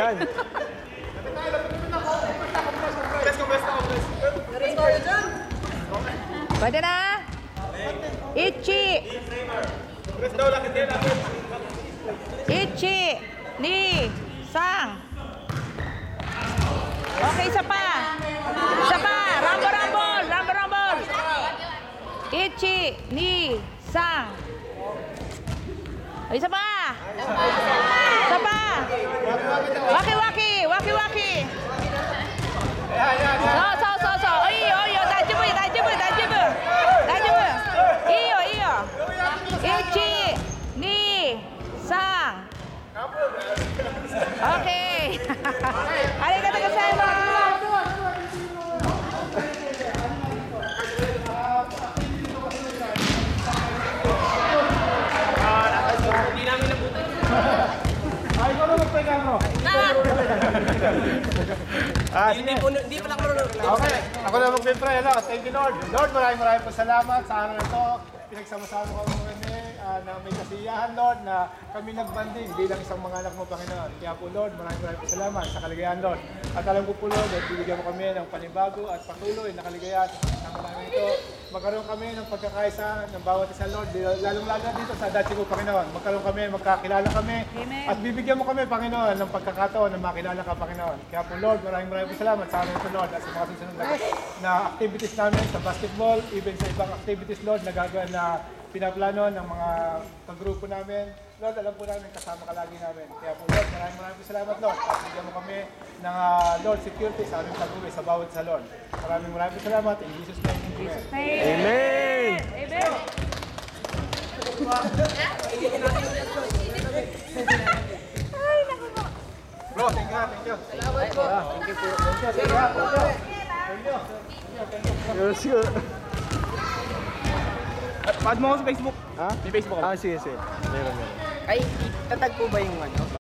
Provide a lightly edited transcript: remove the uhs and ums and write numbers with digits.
Yan. Pwede na? Ichi! Ichi! Ni! Sang! Okay, isa pa! Isa pa! Rumble, rumble! Rumble, rumble! Ichi! Ni! Sang! Isa pa! Isa pa! Waki, waki! Waki, waki! So! Iyo! Dajibu! Iyo! Ichi! Ni! Sang! Okay! Arigato gozaimasu! Ay, ko naman pwede mo. Hindi pala ako marunong. Okay, ako na mag-pray. Thank you, Lord. Lord, maraming po salamat sa araw na ito. Pinagsama-sama ko kami na may kasiyahan, Lord, na kami nagbanding bilang isang mga anak mo, Panginoon. Kaya po, Lord, maraming po salamat sa kaligayahan, Lord. At alam ko po, Lord, at bibigyan mo kami ng panibago at patuloy na kaligayahan sa mga ito. Magkaroon kami ng pagkakaisa ng bawat isa, Lord, lalong-lalo dito sa dati ko, Panginoon. Magkaroon kami, magkakilala kami. Amen. At bibigyan mo kami, Panginoon, ng pagkakataon na makilala ka, Panginoon. Kaya po, Lord, maraming po salamat sa amin ito, Lord, at sa mga susunod na activities namin sa basketball, even sa ibang activities, Lord, na gagawin na pinaplano ng mga kagrupo namin. Lord, alam po namin, kasama ka lagi namin. Kaya po, Lord, maraming salamat, Lord. At bigyan mo kami ng Lord security sa aming pag-uwi sa bawat sa Lord. Maraming salamat. In Jesus' name, amen. Amen! Bro, thank you. Salamat po. Thank you. Yes, good. Pad mo ako sa Facebook. Ha? May Facebook ako. Sige. Meron. Ay, tatag po ba yung ano?